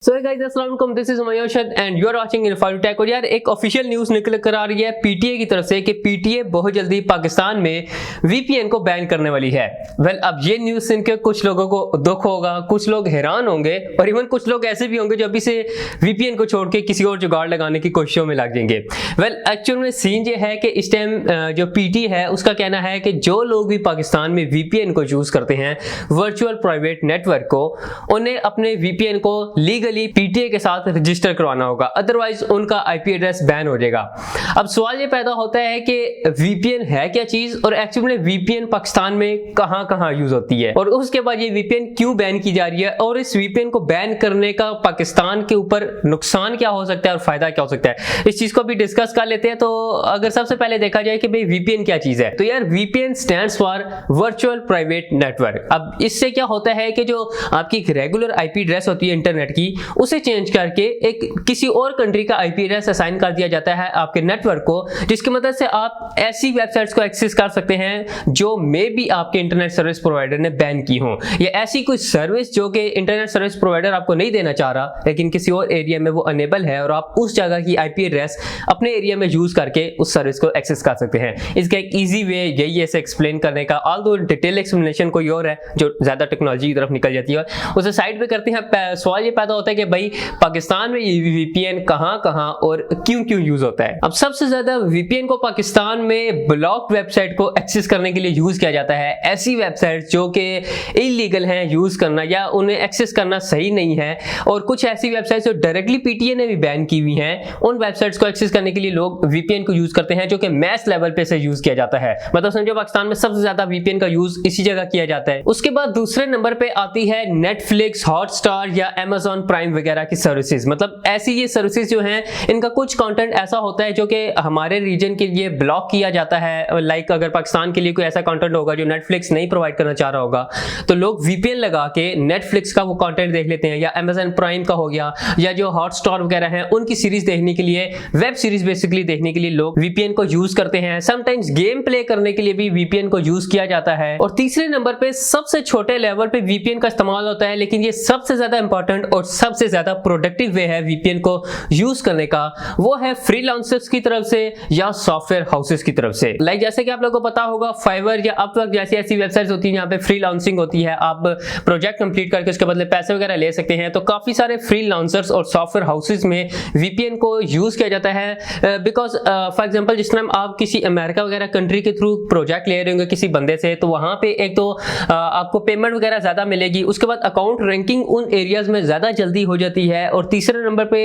सो guys अस्सलाम वालेकुम, this is मयोशद and you are watching inform tech. और यार एक ऑफिशियल न्यूज़ निकल कर आ रही है पीटीए की तरफ से कि पीटीए बहुत जल्दी पाकिस्तान में वीपीएन को बैन करने वाली है। अब ये न्यूज़ सुन के कुछ लोगों को दुख होगा, कुछ लोग हैरान होंगे और इवन कुछ लोग ऐसे भी होंगे जो अभी से वीपीएन को छोड़ के किसी और जुगाड़ लगाने की कोशिशों में लग जाएंगे। एक्चुअल में सीन ये है कि इस टाइम जो पीटी है उसका कहना है कि जो लोग भी पाकिस्तान में वीपीएन को यूज करते हैं, वर्चुअल प्राइवेट नेटवर्क को, उन्हें अपने वीपीएन को लीगली पीटीए के साथ रजिस्टर करवाना होगा, अदरवाइज उनका आईपी एड्रेस बैन हो जाएगा। अब सवाल ये पैदा होता है कि वीपीएन है क्या चीज और एक्चुअली में वीपीएन पाकिस्तान में कहां यूज होती है और उसके बाद ये वीपीएन क्यों बैन की जा रही है और इस वीपीएन को बैन करने का पाकिस्तान के ऊपर नुकसान क्या हो सकता है और फायदा क्या हो सकता है, इस चीज को भी डिस्कस कर लेते हैं। तो अगर सबसे पहले देखा जाए कि भाई वीपीएन क्या चीज है, तो यार VPN stands for virtual private network. अब इससे क्या होता है कि जो आपकी रेगुलर आईपी एड्रेस होती है इंटरनेट की, उसे चेंज करके एक किसी और कंट्री का आईपी एड्रेस असाइन कर दिया जाता है आपके नेटवर्क को, जिसकी मदद से आप ऐसी वेबसाइट्स को एक्सेस कर सकते हैं जो मे बी आपके इंटरनेट सर्विस प्रोवाइडर ने बैन की हो, या ऐसी कोई सर्विस जो कि इंटरनेट सर्विस प्रोवाइडर आपको नहीं देना चाह रहा लेकिन किसी और एरिया में वो अनेबल है और आप उस जगह की आईपी एड्रेस अपने एरिया में यूज करके उस सर्विस को एक्सेस कर सकते हैं। इसका एक इजी वे यही है इसे एक्सप्लेन करने का, ऑल्दो डिटेल एक्सप्लेनेशन कोई और है जो ज्यादा टेक्नोलॉजी की तरफ निकल जाती है, उसे साइड पे करते हैं। सवाल ये पैदा होता है कि भाई पाकिस्तान में ये वीपीएन कहां और क्यों यूज होता है। अब सबसे ज्यादा वीपीएन को पाकिस्तान में ब्लॉक्ड वेबसाइट को एक्सेस करने के लिए यूज किया जाता है। ऐसी वेबसाइट जो कि इलीगल हैं यूज करना या उन्हें एक्सेस करना सही नहीं है, और कुछ ऐसी वेबसाइट्स जो डायरेक्टली पीटीए ने भी बैन की हुई हैं, उन वेबसाइट्स को एक्सेस करने के लिए लोग वीपीएन को यूज करते हैं जो कि मैस लेवल पे से यूज किया जाता है। मतलब समझो पाकिस्तान में सबसे ज्यादा वीपीएन का यूज इसी जगह किया जाता है। उसके बाद दूसरे नंबर पे आती है नेटफ्लिक्स, हॉटस्टार या अमेज़न प्राइम वगैरह की सर्विसेज। मतलब ऐसी ये सर्विसेज जो हैं, इनका कुछ कंटेंट ऐसा होता है जो कि हमारे रीजन के लिए ब्लॉक किया जाता है। लाइक अगर पाकिस्तान के लिए कोई ऐसा कंटेंट होगा जो नेटफ्लिक्स नहीं प्रोवाइड करना चाह रहा होगा, तो लोग वीपीएन लगा के नेटफ्लिक्स का वो कंटेंट देख लेते हैं, या अमेज़न प्राइम का हो गया, या जो हॉटस्टार वगैरह हैं उनकी सीरीज देखने के लिए, वेब सीरीज बेसिकली देखने के लिए लोग वीपीएन को यूज करते हैं। समटाइम्स गेम प्ले करने के लिए भी वीपीएन को यूज किया जाता है। और तीसरे नंबर पे सबसे छोटे लेवल पे वीपीएन का इस्तेमाल होता है, लेकिन ये सबसे ज्यादा इंपॉर्टेंट और सबसे ज्यादा प्रोडक्टिव वे है वीपीएन को यूज करने का, वो है फ्रीलांसर्स की तरफ से या सॉफ्टवेयर हाउसेस की तरफ से। लाइक जैसे कि आप लोगों को पता होगा फाइवर या अपवर्क जैसी ऐसी वेबसाइट्स होती हैं जहां पे फ्रीलांसिंग होती है, आप प्रोजेक्ट कंप्लीट करके उसके बदले पैसे वगैरह ले सकते हैं। तो काफी सारे फ्रीलांसर्स और सॉफ्टवेयर हाउसेस में वीपीएन को यूज किया जाता है बिकॉज फॉर एग्जांपल जिस टाइम आप किसी अमेरिका वगैरह कंट्री के थ्रू प्रोजेक्ट ले रहे होंगे किसी बंदे से, तो वहां पे एक तो आपको पेमेंट वगैरह ज्यादा मिलेगी, उसके बाद अकाउंट रैंकिंग उन एरियाज में ज्यादा जल्दी हो जाती है, और तीसरे नंबर पे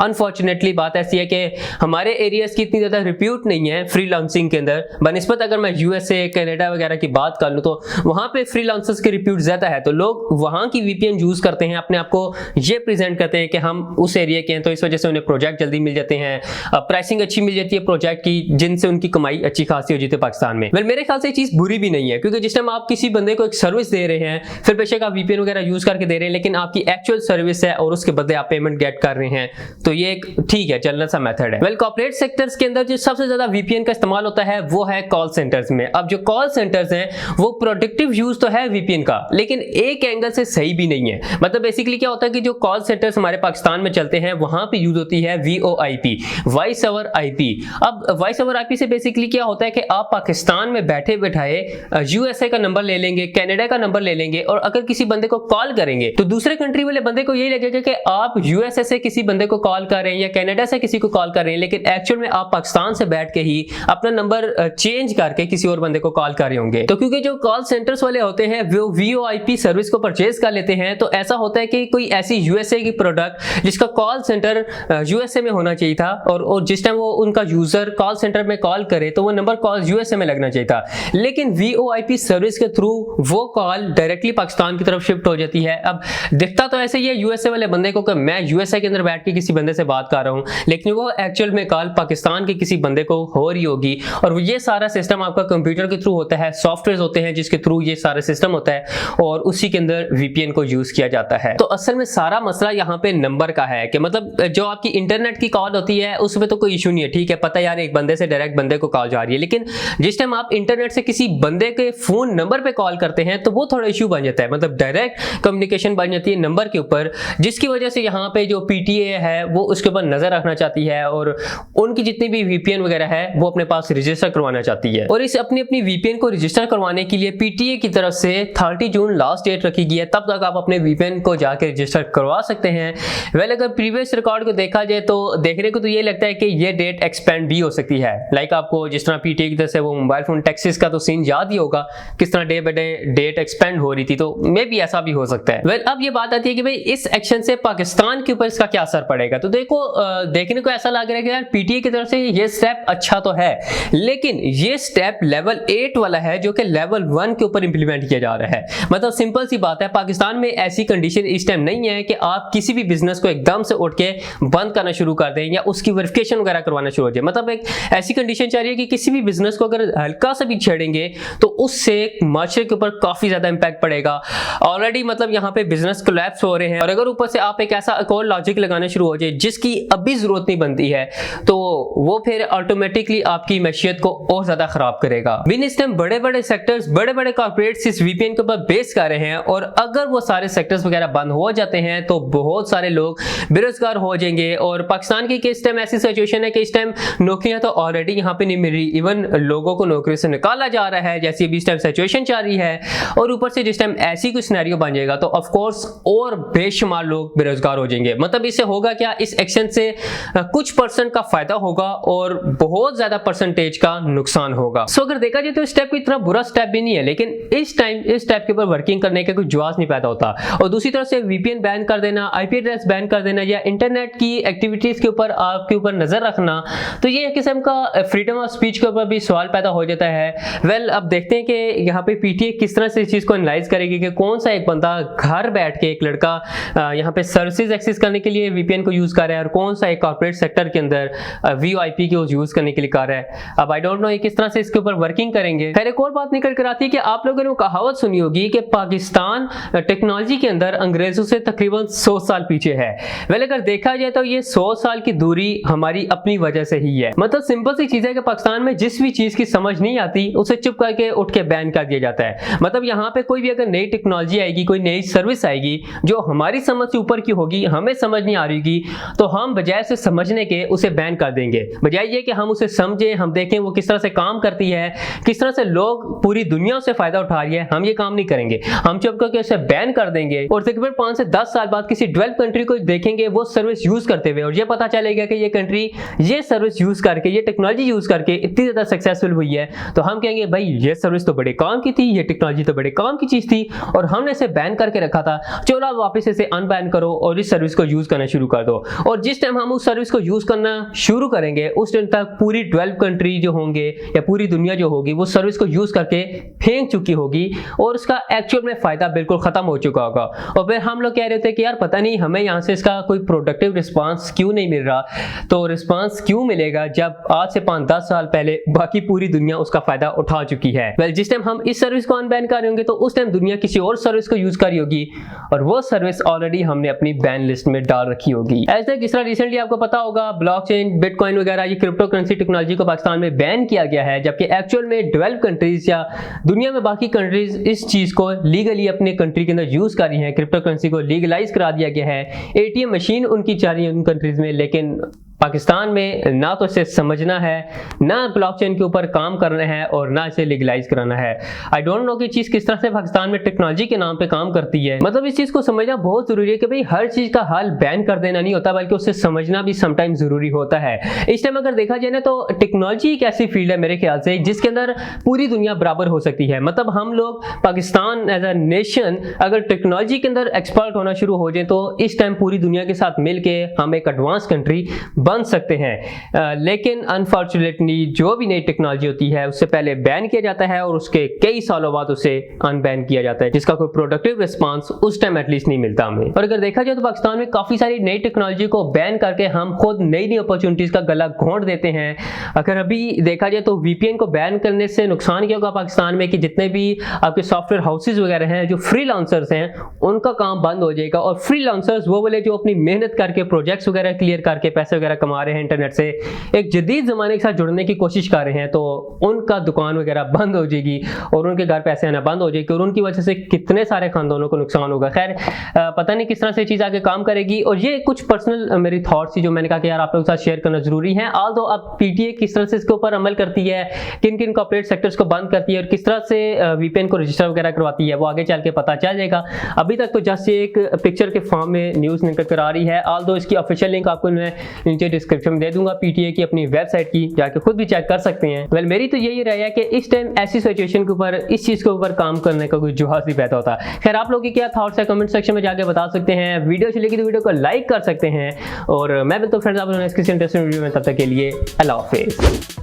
अनफॉर्चुनेटली बात ऐसी है कि हमारे एरियाज की इतनी ज्यादा रिप्यूट नहीं है फ्रीलांसिंग के अंदर बनिस्बत अगर मैं यूएसए, कनाडा वगैरह की बात कर लूं तो वहां पे फ्रीलांसर्स की रिप्यूट ज्यादा है, तो लोग वहां की वीपीएन यूज करते हैं, अपने आप को ये प्रेजेंट करते हैं कि हम उस एरिया के हैं, तो इस वजह से उन्हें प्रोजेक्ट जल्दी मिल जाते हैं, प्राइसिंग अच्छी मिल जाती है प्रोजेक्ट की, जिनसे उनकी कमाई अच्छी खासी हो जाती है पाकिस्तान में। मेरे ख्याल से ये चीज बुरी भी नहीं है, क्योंकि जिस टाइम आप किसी बंदे को एक सर्विस दे रहे हैं, फिर बेशक आप वीपीएन वगैरह यूज करके दे रहे हैं, लेकिन आपकी एक्चुअल सर्विस है और उसके बदले आप पेमेंट गेट कर रहे हैं, तो ये एक ठीक है चलना सा मेथड है। कॉर्पोरेट सेक्टर्स के अंदर जो सबसे ज्यादा वीपीएन का इस्तेमाल होता है वो है कॉल सेंटर्स में। अब जो कॉल सेंटर्स हैं वो प्रोडक्टिव यूज तो है वीपीएन का, लेकिन एक एंगल से सही भी नहीं है। मतलब बेसिकली क्या होता है कि जो कॉल सेंटर्स हमारे पाकिस्तान में चलते हैं वहां पे यूज होती है वीओआईपी, वॉइस ओवर आईपी। अब वॉइस ओवर आईपी से बेसिकली क्या होता है कि आप पाकिस्तान में बैठे बैठाए यूएसए का नंबर ले लेंगे, कनाडा का नंबर ले लेंगे, और अगर किसी बंदे को कॉल करेंगे तो दूसरे कंट्री वाले बंदे को यही लगेगा कि आप यूएसए से किसी बंदे को कॉल कर रहे हैं या कनाडा से किसी को कॉल कर रहे हैं, लेकिन एक्चुअल में आप पाकिस्तान से बैठ के ही अपना नंबर चेंज करके किसी और बंदे को कॉल कर रहे होंगे। तो क्योंकि जो कॉल सेंटर्स वाले होते हैं वो वीओआईपी सर्विस को परचेज कर लेते हैं, तो ऐसा होता है कि कोई ऐसी यूएसए की प्रोडक्ट जिसका कॉल सेंटर यूएसए में होना चाहिए था, और जिस टाइम वो उनका यूजर कॉल सेंटर में कॉल करे तो वो नंबर कॉल यूएसए में लगना चाहिए था, लेकिन वीओआईपी सर्विस के थ्रू वो कॉल डायरेक्टली पाकिस्तान की तरफ शिफ्ट हो जाती है। अब दिखता तो ऐसे ही है यूएसए वाले बंदे को कि मैं यूएसए के अंदर बैठ के किसी बंदे से बात कर रहा हूं, लेकिन वो एक्चुअल में कॉल पाकिस्तान के किसी बंदे को हो रही होगी, और ये सारा सिस्टम आपका कंप्यूटर के थ्रू होता है, सॉफ्टवेयर होते हैं जिसके थ्रू ये सारा सिस्टम होता है, और उसी के अंदर वीपीएन को यूज किया जाता है। तो असल में सारा मसला यहाँ पे नंबर का है कि मतलब जो आपकी इंटरनेट की कॉल होती है उसमें तो कोई इशू नहीं है, ठीक है, पता यार एक बंदे से डायरेक्ट बंदे को कॉल जा रही है, लेकिन जिस टाइम आप इंटरनेट से किसी बंदे के फोन नंबर पे कॉल करते हैं तो वो थोड़ा इशू बन जाता है। मतलब डायरेक्ट कम्युनिकेशन बन जाती है नंबर के ऊपर, जिसकी वजह से यहाँ पे जो पीटीए है वो उसके ऊपर नजर रखना चाहती है और उनकी जितनी भी वीपीएन वगैरह है वो अपने पास रजिस्टर करवाना चाहती है। और इस अपनी वीपीएन को रजिस्टर करवाने के लिए पीटीए की तरफ से 30 जून लास्ट डेट रखी गई है, तब तक आप अपने वीपीएन को जाकर रजिस्टर करवा सकते हैं। अगर प्रीवियस रिकॉर्ड को देखा जाए तो देखने को तो ये लगता है कि ये डेट एक्सपेंड भी हो सकती है। आपको जिस तरह पीटीए की तरफ से वो मोबाइल फोन टैक्सेस का तो सीन याद ही होगा, किस तरह day by day debt expand हो रही थी, तो मे भी ऐसा भी हो सकता है। अब ये बात आती है कि भाई इस एक्शन से पाकिस्तान के ऊपर इसका क्या असर पड़ेगा। तो देखो देखने को ऐसा लग रहा है कि यार पीटीए की तरफ से ये स्टेप अच्छा तो है, लेकिन ये स्टेप लेवल 8 वाला है जो कि लेवल 1 के ऊपर इंप्लीमेंट किया जा रहा है। मतलब सिंपल सी बात है, पाकिस्तान में ऐसी कंडीशन इस टाइम नहीं है कि आप किसी भी बिजनेस को एकदम से उठ के बंद करना शुरू कर दें या उसकी वेरिफिकेशन वगैरह करवाना शुरू हो जाए। मतलब एक ऐसी कंडीशन चाह रही है कि किसी भी बिजनेस को अगर हल्का सा भी छेड़ेंगे तो उससे मार्केट के ऊपर काफी ज्यादा इंपैक्ट पड़ेगा। ऑलरेडी मतलब यहाँ पे बिजनेस कोलैप्स हो रहे हैं, और अगर ऊपर से आप एक ऐसा और लॉजिक लगाना शुरू हो जाए जिसकी अभी जरूरत नहीं बनती है, तो वो फिर ऑटोमेटिकली आपकी मैशियत को और ज्यादा खराब करेगा। बिन इस टाइम बड़े बड़े सेक्टर्स, बड़े बड़े कॉर्पोरेट्स इस वीपीएन के ऊपर बेस कर रहे हैं, और अगर वो सारे सेक्टर्स वगैरह बंद हो जाते हैं तो बहुत सारे लोग बेरोजगार हो जाएंगे। और पाकिस्तान की इस टाइम ऐसी सिचुएशन है कि इस टाइम नौकरियां तो ऑलरेडी यहाँ पे नहीं मिल रही, इवन लोगों को नौकरी से निकाला जा रहा है जैसी अभी इस टाइम सिचुएशन चल रही है। और ऊपर से जिस टाइम ऐसी कोई सिनेरियो बन जाएगा तो ऑफ कोर्स और बेशुमार लोग बेरोजगार हो जाएंगे। मतलब इससे होगा क्या, इस एक्शन से कुछ परसेंट का फायदा होगा और बहुत ज्यादा परसेंटेज का नुकसान होगा। सो अगर देखा जाए तो स्टेप की तरह बुरा स्टेप भी नहीं है, लेकिन इस टाइम इस स्टेप के ऊपर वर्किंग करने का कोई जवाब नहीं पैदा होता। और दूसरी तरफ से वीपीएन बैन कर देना, आईपी एड्रेस बैन कर देना, या इंटरनेट की एक्टिविटीज के ऊपर आपके ऊपर नजर रखना, तो ये एक किस्म का फ्रीडम ऑफ स्पीच के ऊपर भी सवाल पैदा हो जाता है। अब देखते हैं कि यहाँ पे पीटीए किस तरह से इस चीज को एनालाइज करेगी कि कौन सा एक बंदा घर बैठ के, एक लड़का यहाँ पे सर्विसेज एक्सेस करने के लिए वीपीएन को यूज कर रहा है, और कौन सा एक कॉर्पोरेट सेक्टर के अंदर वीओआईपी को यूज करने के लिए कर रहा है। अब आई डोंट नो ये किस तरह से इसके ऊपर वर्किंग करेंगे। खैर एक और बात निकल कर आती है कि आप लोगों ने कहावत सुनी होगी कि पाकिस्तान टेक्नोलॉजी के अंदर अंग्रेजों से तकरीबन 100 साल पीछे है। अगर देखा जाए तो ये 100 साल की दूरी हमारी अपनी वजह से ही है। मतलब सिंपल सी चीज है कि पाकिस्तान में जिस भी चीज की समझ नहीं आती उसे चुप करके उठ के बैन कर दिया जाता है। मतलब यहाँ पे कोई भी अगर नई टेक्नोलॉजी आएगी, कोई नई सर्विस आएगी जो हमारी समझ से ऊपर की होगी, हमें समझ नहीं आ रही होगी, तो हम बजाय से समझने के उसे बैन कर देंगे। बजाय ये कि हम उसे समझें, हम देखें वो किस तरह से काम करती है, किस तरह से लोग पूरी दुनिया से फायदा उठा रही है, हम ये काम नहीं करेंगे। हम चुप करके उसे बैन कर देंगे और तकरीबन 5 से 10 साल बाद किसी डेवलप कंट्री को देखेंगे वो सर्विस यूज करते हुए, और ये पता चलेगा कि ये कंट्री ये सर्विस यूज करके, ये टेक्नोलॉजी यूज करके इतनी ज्यादा सक्सेसफुल हुई है, तो हम कहेंगे भाई ये सर्विस तो बड़े काम की थी, ये टेक्नोलॉजी तो बड़े काम की चीज थी और हमने इसे बैन करके रखा था, चलो आप वापस इसे अनबैन करो और इस सर्विस को यूज करना शुरू कर दो। और जिस टाइम हम उस सर्विस को यूज करना शुरू करेंगे उस टाइम तक पूरी डेवलप कंट्री जो होंगे या पूरी दुनिया जो होगी वो सर्विस को यूज करके फेंक चुकी होगी और उसका एक्चुअल में फायदा बिल्कुल खत्म हो चुका होगा। और फिर हम लोग कह रहे थे कि यार पता नहीं हमें यहाँ से इसका कोई प्रोडक्टिव रिस्पांस क्यों नहीं मिल रहा। तो रिस्पांस क्यों मिलेगा जब आज से 5-10 साल पहले बाकी पूरी दुनिया उसका फायदा उठा चुकी है। जिस टाइम हम इस सर्विस को अनबैन कर रहे होंगे तो उस टाइम दुनिया किसी और सर्विस को यूज कर रही होगी और वो सर्विस ऑलरेडी हमने अपनी बैन लिस्ट में डाल रखी होगी। ऐसे जिस तरह रिसेंटली आपको पता होगा ब्लॉकचेन, बिटकॉइन वगैरह ये क्रिप्टो करेंसी टेक्नोलॉजी को पाकिस्तान में बैन किया गया है, जबकि एक्चुअल में डेवलप कंट्रीज या दुनिया में बाकी कंट्रीज इस चीज को लीगली अपने कंट्री के अंदर यूज कर रही है। क्रिप्टो करेंसी को लीगलाइज करा दिया गया है, एटीएम मशीन उनकी चल रही है उन कंट्रीज में, लेकिन पाकिस्तान में ना तो इसे समझना है, ना ब्लॉकचेन के ऊपर काम करना है और ना इसे लीगलाइज कराना है। आई डोंट नो कि चीज किस तरह से पाकिस्तान में टेक्नोलॉजी के नाम पे काम करती है। मतलब इस चीज को समझना बहुत जरूरी है कि भाई हर चीज का हल बैन कर देना नहीं होता, बल्कि उसे समझना भी समटाइम जरूरी होता है। इस टाइम अगर देखा जाए ना तो टेक्नोलॉजी एक ऐसी फील्ड है मेरे ख्याल से जिसके अंदर पूरी दुनिया बराबर हो सकती है। मतलब हम लोग पाकिस्तान एज अ नेशन अगर टेक्नोलॉजी के अंदर एक्सपर्ट होना शुरू हो जाए तो इस टाइम पूरी दुनिया के साथ मिलके हम एक एडवांस कंट्री बन सकते हैं। लेकिन अनफॉर्चुनेटली जो भी नई टेक्नोलॉजी होती है उससे पहले बैन किया जाता है और उसके कई सालों बाद उसे अनबैन किया जाता है, जिसका कोई प्रोडक्टिव रिस्पांस उस टाइम एटलीस्ट नहीं मिलता हमें। और अगर देखा जाए तो पाकिस्तान में काफी सारी नई टेक्नोलॉजी को बैन करके हम खुद नई नई अपॉर्चुनिटीज का गला घोंट देते हैं। अगर अभी देखा जाए तो वीपीएन को बैन करने से नुकसान क्या होगा पाकिस्तान में कि जितने भी आपके सॉफ्टवेयर हाउसेज वगैरह हैं जो फ्रीलांसर्स हैं उनका काम बंद हो जाएगा। और फ्रीलांसर्स वो बोले जो अपनी मेहनत करके प्रोजेक्ट्स वगैरह क्लियर करके पैसे वगैरह कमा रहे हैं इंटरनेट से, एक जदीद ज़माने के साथ जुड़ने की कोशिश कर रहे हैं, तो उनका दुकान वगैरह बंद हो जाएगी और उनके घर पैसे आना बंद हो जाएगी और उनकी वजह से कितने सारे खानदानों को नुकसान होगा। खैर पता नहीं किस तरह से चीज़ आगे काम करेगी। और ये कुछ पर्सनल मेरी थॉट्स थी जो मैंने कहा कि यार आप लोगों के साथ शेयर करना जरूरी है। ऑल दो अब पीटीए किस तरह से इसके ऊपर अमल करती है, किन किन कॉर्पोरेट सेक्टर्स को बंद करती है और किस तरह से वीपीएन को रजिस्टर वगैरह करवाती है, वो आगे चल के पता चल जाएगा। अभी तक तो जस्ट एक पिक्चर के फॉर्म में न्यूज़ निकल कर आ रही है। ऑल दो इसकी ऑफिशियल लिंक आपको मैं नीचे डिस्क्रिप्शन में दे दूंगा, पीटीए की अपनी वेबसाइट की, जाके खुद भी चेक कर सकते हैं। वेल मेरी तो यही राय है कि इस टाइम ऐसी सिचुएशन के ऊपर इस चीज़ के ऊपर काम करने का कोई जुहाज नहीं पैदा होता। खैर आप लोगों की क्या थॉट्स है कमेंट सेक्शन में जाके बता सकते हैं। वीडियो अच्छी लगी तो वीडियो को लाइक कर सकते हैं और मैं मिलता हूं फ्रेंड्स आप लोगों ने इसके इंटरेस्टिंग वीडियो में, तब तक के लिए अल्लाह हाफिज़।